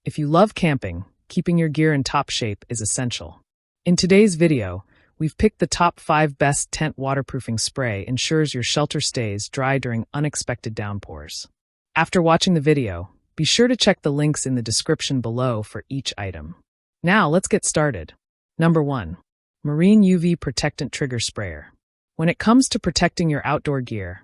If you love camping, keeping your gear in top shape is essential. In today's video, we've picked the top 5 best tent waterproofing spray ensures your shelter stays dry during unexpected downpours. After watching the video, be sure to check the links in the description below for each item. Now let's get started. Number 1. Marine UV Protectant Trigger Sprayer. When it comes to protecting your outdoor gear,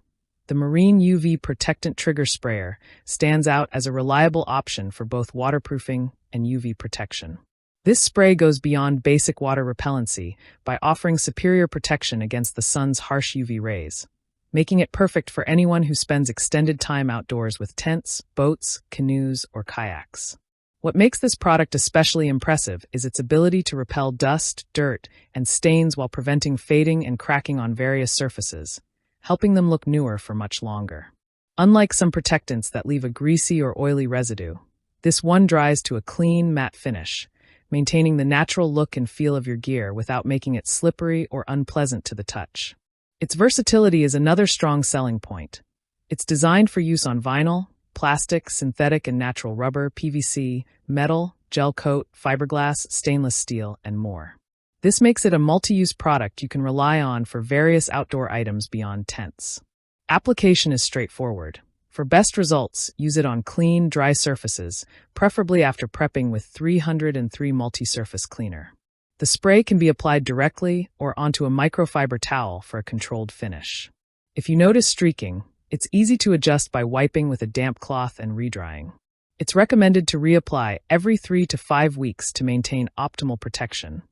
the Marine UV Protectant Trigger Sprayer stands out as a reliable option for both waterproofing and UV protection. This spray goes beyond basic water repellency by offering superior protection against the sun's harsh UV rays, making it perfect for anyone who spends extended time outdoors with tents, boats, canoes, or kayaks. What makes this product especially impressive is its ability to repel dust, dirt, and stains while preventing fading and cracking on various surfaces, helping them look newer for much longer. Unlike some protectants that leave a greasy or oily residue, this one dries to a clean, matte finish, maintaining the natural look and feel of your gear without making it slippery or unpleasant to the touch. Its versatility is another strong selling point. It's designed for use on vinyl, plastic, synthetic and natural rubber, PVC, metal, gel coat, fiberglass, stainless steel, and more. This makes it a multi-use product you can rely on for various outdoor items beyond tents. Application is straightforward. For best results, use it on clean, dry surfaces, preferably after prepping with 303 multi-surface cleaner. The spray can be applied directly or onto a microfiber towel for a controlled finish. If you notice streaking, it's easy to adjust by wiping with a damp cloth and redrying. It's recommended to reapply every 3 to 5 weeks to maintain optimal protection.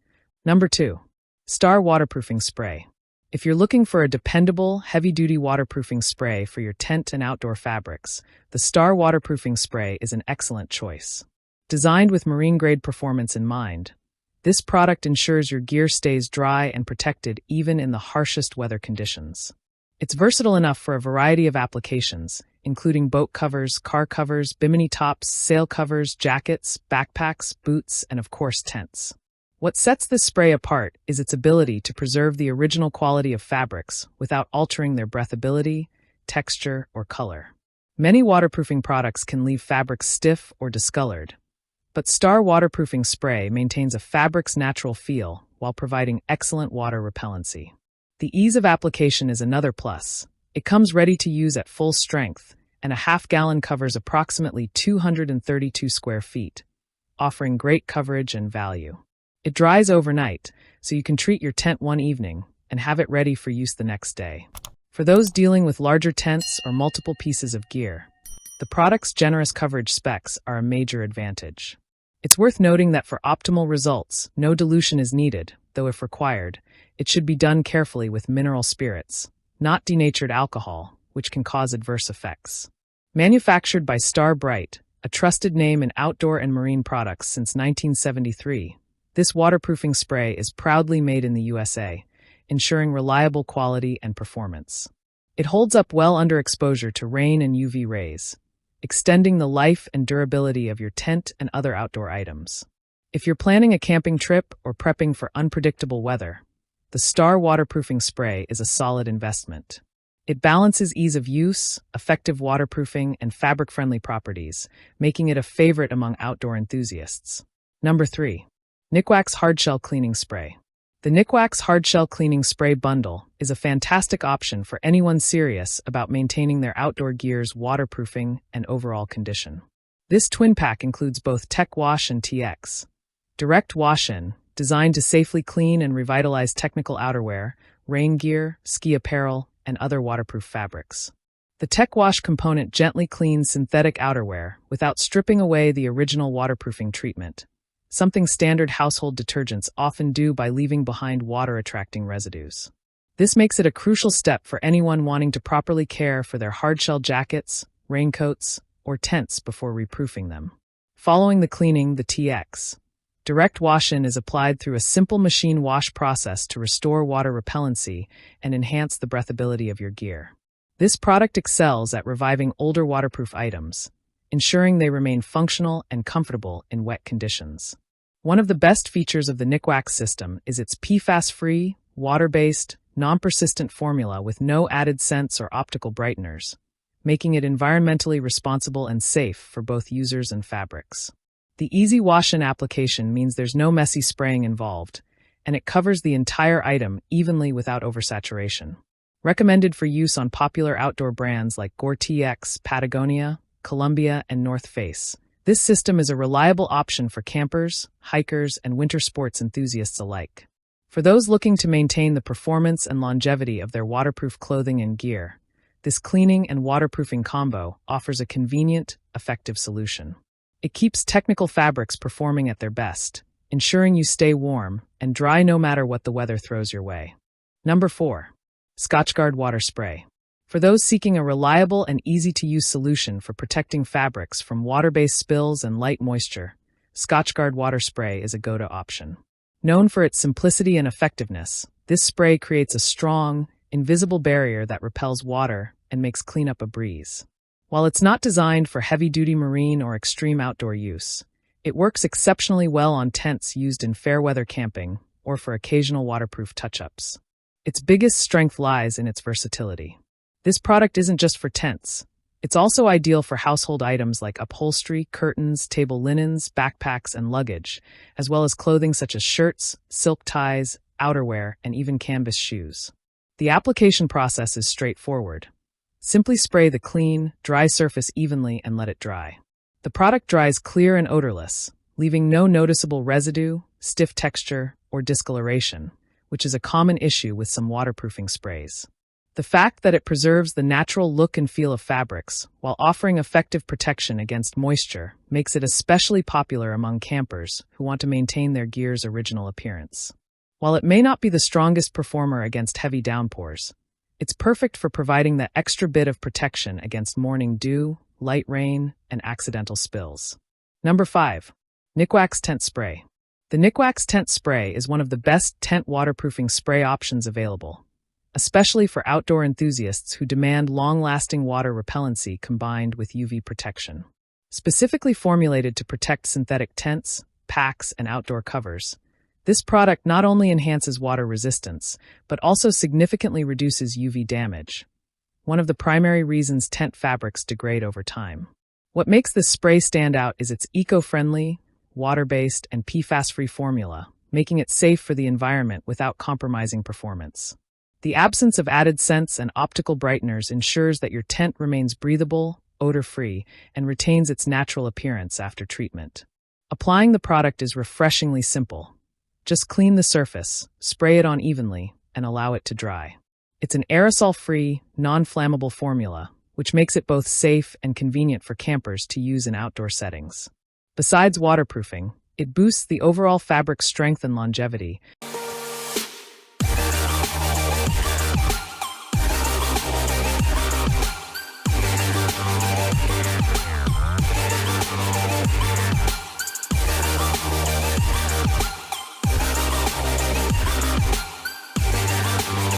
Number 2. Star Waterproofing Spray. If you're looking for a dependable, heavy-duty waterproofing spray for your tent and outdoor fabrics, the Star Waterproofing Spray is an excellent choice. Designed with marine-grade performance in mind, this product ensures your gear stays dry and protected even in the harshest weather conditions. It's versatile enough for a variety of applications, including boat covers, car covers, bimini tops, sail covers, jackets, backpacks, boots, and of course tents. What sets this spray apart is its ability to preserve the original quality of fabrics without altering their breathability, texture, or color. Many waterproofing products can leave fabrics stiff or discolored, but Star Waterproofing Spray maintains a fabric's natural feel while providing excellent water repellency. The ease of application is another plus. It comes ready to use at full strength, and a half-gallon covers approximately 232 square feet, offering great coverage and value. It dries overnight, so you can treat your tent one evening and have it ready for use the next day. For those dealing with larger tents or multiple pieces of gear, the product's generous coverage specs are a major advantage. It's worth noting that for optimal results, no dilution is needed, though if required, it should be done carefully with mineral spirits, not denatured alcohol, which can cause adverse effects. Manufactured by Star Bright, a trusted name in outdoor and marine products since 1973, this waterproofing spray is proudly made in the USA, ensuring reliable quality and performance. It holds up well under exposure to rain and UV rays, extending the life and durability of your tent and other outdoor items. If you're planning a camping trip or prepping for unpredictable weather, the Star Waterproofing Spray is a solid investment. It balances ease of use, effective waterproofing, and fabric-friendly properties, making it a favorite among outdoor enthusiasts. Number 3. Nikwax Hardshell Cleaning Spray. The Nikwax Hardshell Cleaning Spray Bundle is a fantastic option for anyone serious about maintaining their outdoor gear's waterproofing and overall condition. This twin pack includes both Tech Wash and TX. Direct Wash-In, designed to safely clean and revitalize technical outerwear, rain gear, ski apparel, and other waterproof fabrics. The Tech Wash component gently cleans synthetic outerwear without stripping away the original waterproofing treatment, something standard household detergents often do by leaving behind water-attracting residues. This makes it a crucial step for anyone wanting to properly care for their hardshell jackets, raincoats, or tents before reproofing them. Following the cleaning, the TX Direct Wash-In is applied through a simple machine wash process to restore water repellency and enhance the breathability of your gear. This product excels at reviving older waterproof items, ensuring they remain functional and comfortable in wet conditions. One of the best features of the Nikwax system is its PFAS-free, water-based, non-persistent formula with no added scents or optical brighteners, making it environmentally responsible and safe for both users and fabrics. The easy wash-in application means there's no messy spraying involved, and it covers the entire item evenly without oversaturation. Recommended for use on popular outdoor brands like Gore-Tex, Patagonia, Columbia, and North Face. This system is a reliable option for campers, hikers, and winter sports enthusiasts alike. For those looking to maintain the performance and longevity of their waterproof clothing and gear, this cleaning and waterproofing combo offers a convenient, effective solution. It keeps technical fabrics performing at their best, ensuring you stay warm and dry no matter what the weather throws your way. Number 4. Scotchgard Water Spray. For those seeking a reliable and easy-to-use solution for protecting fabrics from water-based spills and light moisture, Scotchgard Water Spray is a go-to option. Known for its simplicity and effectiveness, this spray creates a strong, invisible barrier that repels water and makes cleanup a breeze. While it's not designed for heavy-duty marine or extreme outdoor use, it works exceptionally well on tents used in fair-weather camping or for occasional waterproof touch-ups. Its biggest strength lies in its versatility. This product isn't just for tents. It's also ideal for household items like upholstery, curtains, table linens, backpacks, and luggage, as well as clothing such as shirts, silk ties, outerwear, and even canvas shoes. The application process is straightforward. Simply spray the clean, dry surface evenly and let it dry. The product dries clear and odorless, leaving no noticeable residue, stiff texture, or discoloration, which is a common issue with some waterproofing sprays. The fact that it preserves the natural look and feel of fabrics while offering effective protection against moisture makes it especially popular among campers who want to maintain their gear's original appearance. While it may not be the strongest performer against heavy downpours, it's perfect for providing that extra bit of protection against morning dew, light rain, and accidental spills. Number 5. Nikwax Tent Spray. The Nikwax Tent Spray is one of the best tent waterproofing spray options available, especially for outdoor enthusiasts who demand long-lasting water repellency combined with UV protection. Specifically formulated to protect synthetic tents, packs, and outdoor covers, this product not only enhances water resistance, but also significantly reduces UV damage, one of the primary reasons tent fabrics degrade over time. What makes this spray stand out is its eco-friendly, water-based, and PFAS-free formula, making it safe for the environment without compromising performance. The absence of added scents and optical brighteners ensures that your tent remains breathable, odor-free, and retains its natural appearance after treatment. Applying the product is refreshingly simple. Just clean the surface, spray it on evenly, and allow it to dry. It's an aerosol-free, non-flammable formula, which makes it both safe and convenient for campers to use in outdoor settings. Besides waterproofing, it boosts the overall fabric's strength and longevity,